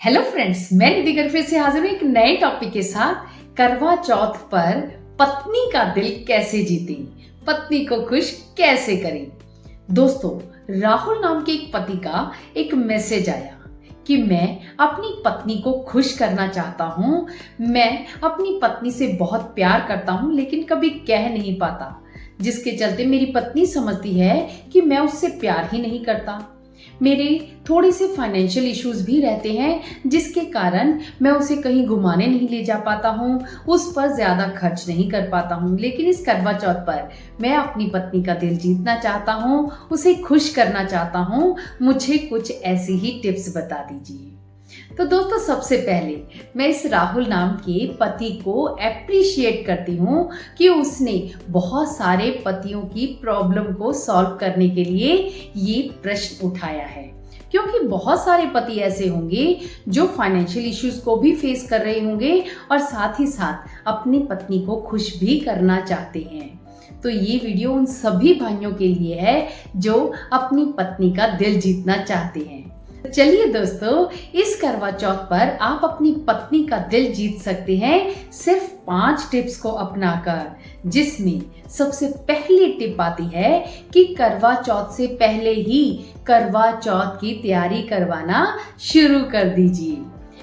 Hello friends, मैं निधि घर फिर से हाजिर हूँ एक नए टॉपिक के साथ। करवा चौथ पर पत्नी का दिल कैसे जीतें, पत्नी को खुश कैसे करें। दोस्तों, राहुल नाम के एक पति का एक मैसेज आया कि मैं अपनी पत्नी को खुश करना चाहता हूँ। मैं अपनी पत्नी से बहुत प्यार करता हूँ लेकिन कभी कह नहीं पाता, जिसके चलते मेरी पत्नी समझती है कि मैं उससे प्यार ही नहीं करता। मेरे थोड़े से फाइनेंशियल इश्यूज भी रहते हैं, जिसके कारण मैं उसे कहीं घुमाने नहीं ले जा पाता हूँ, उस पर ज़्यादा खर्च नहीं कर पाता हूँ। लेकिन इस करवा चौथ पर मैं अपनी पत्नी का दिल जीतना चाहता हूँ, उसे खुश करना चाहता हूँ। मुझे कुछ ऐसी ही टिप्स बता दीजिए। तो दोस्तों, सबसे पहले मैं इस राहुल नाम के पति को एप्रिशिएट करती हूँ कि उसने बहुत सारे पतियों की प्रॉब्लम को सॉल्व करने के लिए ये प्रश्न उठाया है। क्योंकि बहुत सारे पति ऐसे होंगे जो फाइनेंशियल इश्यूज को भी फेस कर रहे होंगे और साथ ही साथ अपनी पत्नी को खुश भी करना चाहते हैं। तो ये वीडियो उन सभी भाइयों के लिए है जो अपनी पत्नी का दिल जीतना चाहते हैं। चलिए दोस्तों, इस करवा चौथ पर आप अपनी पत्नी का दिल जीत सकते हैं सिर्फ 5 टिप्स को अपनाकर, जिसमें सबसे पहली टिप आती है कि करवा चौथ से पहले ही करवा चौथ की तैयारी करवाना शुरू कर दीजिए।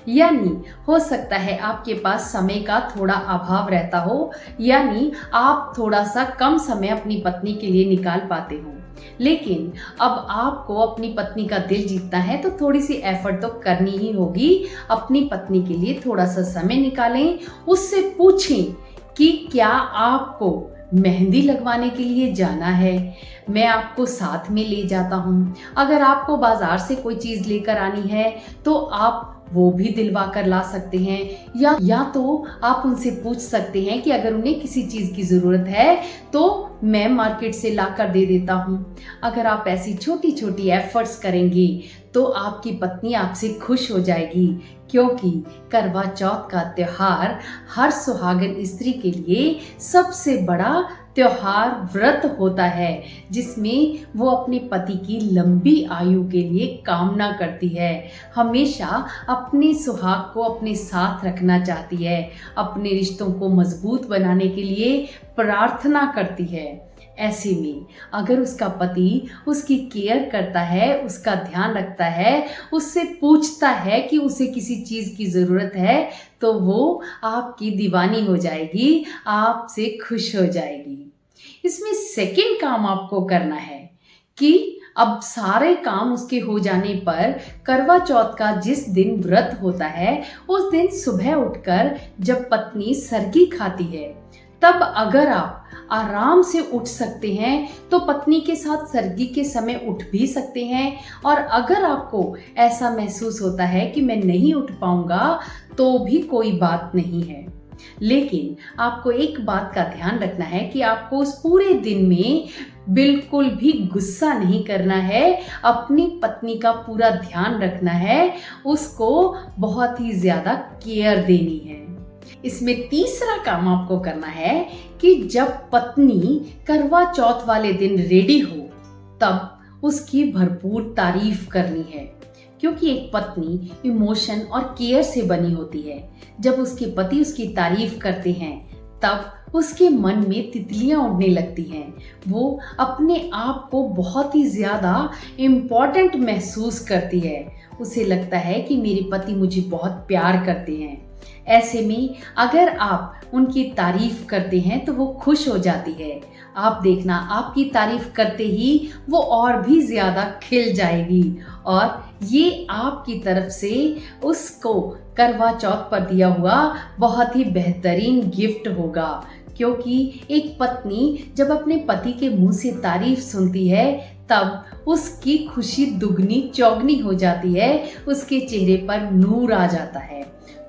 यानी हो सकता है आपके पास समय का थोड़ा अभाव रहता हो, यानी आप थोड़ा सा कम समय अपनी पत्नी के लिए निकाल पाते हो, लेकिन अब आपको अपनी पत्नी का दिल जीतना है तो थोड़ी सी एफर्ट तो करनी ही होगी। अपनी पत्नी के लिए थोड़ा सा समय निकालें, उससे पूछें कि क्या आपको मेहंदी लगवाने के लिए जाना है, मैं आपको साथ में ले जाता हूँ। अगर आपको बाजार से कोई चीज़ लेकर आनी है तो आप वो भी दिलवा कर ला सकते हैं, या तो आप उनसे पूछ सकते हैं कि अगर उन्हें किसी चीज़ की ज़रूरत है तो मैं मार्केट से ला कर दे देता हूँ। अगर आप ऐसी छोटी छोटी एफर्ट्स करेंगे तो आपकी पत्नी आपसे खुश हो जाएगी, क्योंकि करवा चौथ का त्योहार हर सुहागन स्त्री के लिए सबसे बड़ा त्योहार व्रत होता है, जिसमें वो अपने पति की लंबी आयु के लिए कामना करती है। हमेशा अपने सुहाग को अपने साथ रखना चाहती है, अपने रिश्तों को मजबूत बनाने के लिए प्रार्थना करती है। ऐसे में अगर उसका पति उसकी केयर करता है, उसका ध्यान रखता है, उससे पूछता है कि उसे किसी चीज़ की ज़रूरत है, तो वो आपकी दीवानी हो जाएगी, आपसे खुश हो जाएगी। इसमें सेकंड काम आपको करना है कि अब सारे काम उसके हो जाने पर करवा चौथ का जिस दिन व्रत होता है उस दिन सुबह उठकर जब पत्नी सरगी खाती है, तब अगर आप आराम से उठ सकते हैं तो पत्नी के साथ सरगी के समय उठ भी सकते हैं। और अगर आपको ऐसा महसूस होता है कि मैं नहीं उठ पाऊंगा तो भी कोई बात नहीं है, लेकिन आपको एक बात का ध्यान रखना है कि आपको उस पूरे दिन में बिल्कुल भी गुस्सा नहीं करना है, अपनी पत्नी का पूरा ध्यान रखना है, उसको बहुत ही ज़्यादा केयर देनी है। इसमें तीसरा काम आपको करना है कि जब पत्नी करवा चौथ वाले दिन रेडी हो तब उसकी भरपूर तारीफ करनी है, क्योंकि एक पत्नी इमोशन और केयर से बनी होती है। जब उसके पति उसकी तारीफ करते हैं तब उसके मन में तितलियां उड़ने लगती हैं, वो अपने आप को बहुत ही ज़्यादा इम्पोर्टेंट महसूस करती है। उसे लगता है कि मेरे पति मुझे बहुत प्यार करते हैं। ऐसे में अगर आप उनकी तारीफ करते हैं तो वो खुश हो जाती है। आप देखना, आपकी तारीफ करते ही वो और भी ज़्यादा खिल जाएगी और ये आपकी तरफ से उसको करवा चौथ पर दिया हुआ बहुत ही बेहतरीन गिफ्ट होगा। क्योंकि एक पत्नी जब अपने पति के मुंह से तारीफ सुनती है तब उसकी खुशी दुगनी चौगनी हो जाती है, उसके चेहरे पर नूर आ जाता है।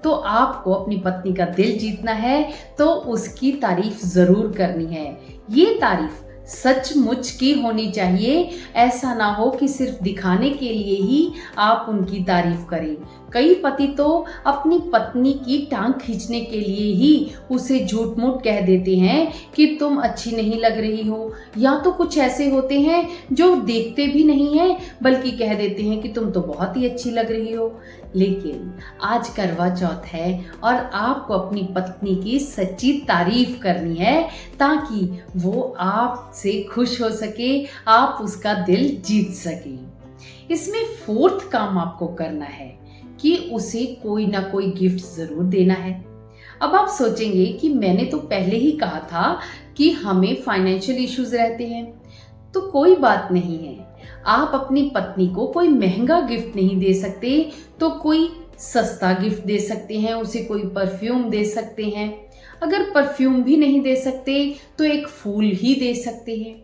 तो आपको अपनी पत्नी का दिल जीतना है तो उसकी तारीफ ज़रूर करनी है। ये तारीफ सचमुच की होनी चाहिए। ऐसा ना हो कि सिर्फ दिखाने के लिए ही आप उनकी तारीफ करें। कई पति तो अपनी पत्नी की टांग खींचने के लिए ही उसे झूठ मूठ कह देते हैं कि तुम अच्छी नहीं लग रही हो, या तो कुछ ऐसे होते हैं जो देखते भी नहीं हैं बल्कि कह देते हैं कि तुम तो बहुत ही अच्छी लग रही हो। लेकिन आज करवा चौथ है और आपको अपनी पत्नी की सच्ची तारीफ करनी है ताकि वो आपसे खुश हो सके, आप उसका दिल जीत सके। इसमें फोर्थ काम आपको करना है कि उसे कोई ना कोई गिफ्ट जरूर देना है। अब आप सोचेंगे कि मैंने तो पहले ही कहा था कि हमें फाइनेंशियल इश्यूज रहते हैं, तो कोई बात नहीं है। आप अपनी पत्नी को कोई महंगा गिफ्ट नहीं दे सकते तो कोई सस्ता गिफ्ट दे सकते हैं, उसे कोई परफ्यूम दे सकते हैं। अगर परफ्यूम भी नहीं दे सकते तो एक फूल ही दे सकते हैं।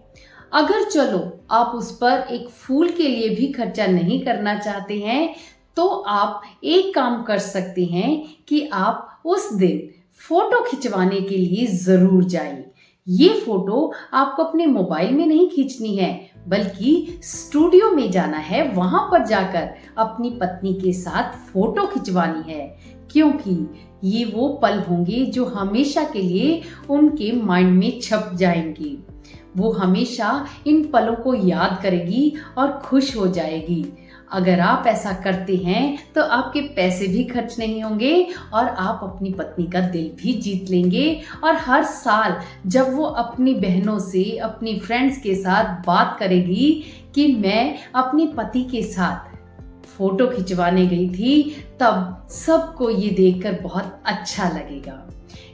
अगर चलो आप उस पर एक फूल के लिए भी खर्चा नहीं करना चाहते हैं तो आप एक काम कर सकते हैं कि आप उस दिन फोटो खिंचवाने के लिए जरूर जाइए। ये फोटो आपको अपने मोबाइल में नहीं खींचनी है बल्कि स्टूडियो में जाना है, वहां पर जाकर अपनी पत्नी के साथ फोटो खिंचवानी है, क्योंकि ये वो पल होंगे जो हमेशा के लिए उनके माइंड में छप जाएंगे। वो हमेशा इन पलों को याद करेगी और खुश हो जाएगी। अगर आप ऐसा करते हैं तो आपके पैसे भी खर्च नहीं होंगे और आप अपनी पत्नी का दिल भी जीत लेंगे। और हर साल जब वो अपनी बहनों से, अपनी फ्रेंड्स के साथ बात करेगी कि मैं अपने पति के साथ फोटो खिंचवाने गई थी, तब सबको ये देखकर बहुत अच्छा लगेगा।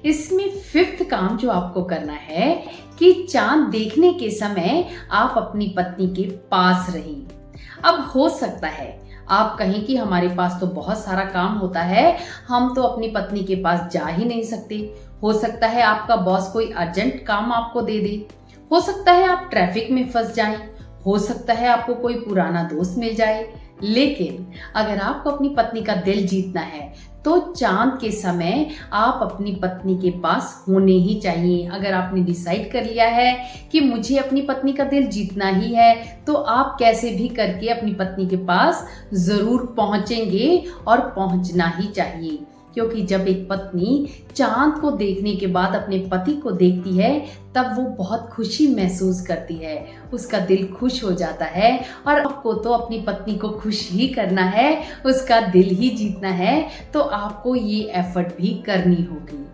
इसमें फिफ्थ काम जो आपको करना है कि चांद देखने के समय आप अपनी पत्नी के पास रहिए। अब हो सकता है आप कहें कि हमारे पास तो बहुत सारा काम होता है, हम तो अपनी पत्नी के पास जा ही नहीं सकते। हो सकता है आपका बॉस कोई अर्जेंट काम आपको दे दे, हो सकता है आप ट्रैफिक में फंस जाएं, हो सकता है आपको कोई पुराना दोस्त मिल जाए। लेकिन अगर आपको अपनी पत्नी का दिल जीतना है तो चांद के समय आप अपनी पत्नी के पास होने ही चाहिए। अगर आपने डिसाइड कर लिया है कि मुझे अपनी पत्नी का दिल जीतना ही है तो आप कैसे भी करके अपनी पत्नी के पास जरूर पहुंचेंगे और पहुंचना ही चाहिए, क्योंकि जब एक पत्नी चांद को देखने के बाद अपने पति को देखती है तब वो बहुत खुशी महसूस करती है, उसका दिल खुश हो जाता है। और आपको तो अपनी पत्नी को खुश ही करना है, उसका दिल ही जीतना है, तो आपको ये एफर्ट भी करनी होगी।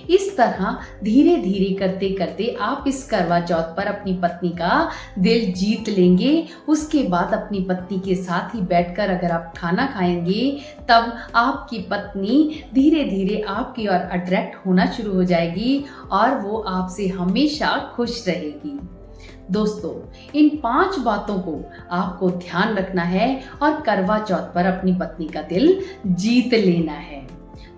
इस तरह धीरे धीरे करते करते आप इस करवा चौथ पर अपनी पत्नी का दिल जीत लेंगे। उसके बाद अपनी पत्नी के साथ ही बैठकर अगर आप खाना खाएंगे तब आपकी पत्नी धीरे धीरे आपकी ओर अट्रैक्ट होना शुरू हो जाएगी और वो आपसे हमेशा खुश रहेगी। दोस्तों, इन 5 बातों को आपको ध्यान रखना है और करवा चौथ पर अपनी पत्नी का दिल जीत लेना है।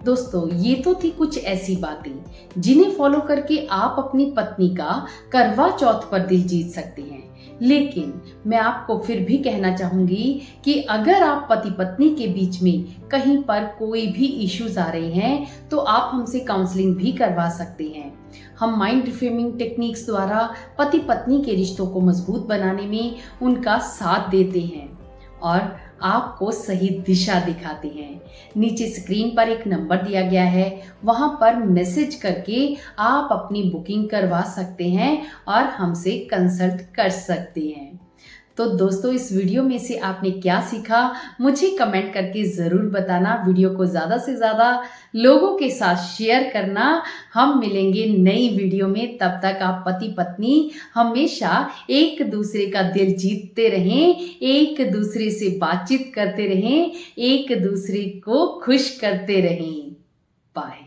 दोस्तों, ये तो थी कुछ ऐसी बातें जिन्हें फॉलो करके आप अपनी पत्नी का करवा चौथ पर दिल जीत सकते हैं। लेकिन मैं आपको फिर भी कहना चाहूंगी कि अगर आप पति पत्नी के बीच में कहीं पर कोई भी इश्यूज आ रहे हैं तो आप हमसे काउंसलिंग भी करवा सकते हैं। हम माइंड रिफ्रेमिंग टेक्निक्स द्वारा पति पत्नी के रिश्तों को मजबूत बनाने में उनका साथ देते हैं और आपको सही दिशा दिखाते हैं। नीचे स्क्रीन पर एक नंबर दिया गया है, वहां पर मैसेज करके आप अपनी बुकिंग करवा सकते हैं और हमसे कंसल्ट कर सकते हैं। तो दोस्तों, इस वीडियो में से आपने क्या सीखा मुझे कमेंट करके ज़रूर बताना। वीडियो को ज़्यादा से ज़्यादा लोगों के साथ शेयर करना। हम मिलेंगे नई वीडियो में, तब तक आप पति पत्नी हमेशा एक दूसरे का दिल जीतते रहें, एक दूसरे से बातचीत करते रहें, एक दूसरे को खुश करते रहें। बाय।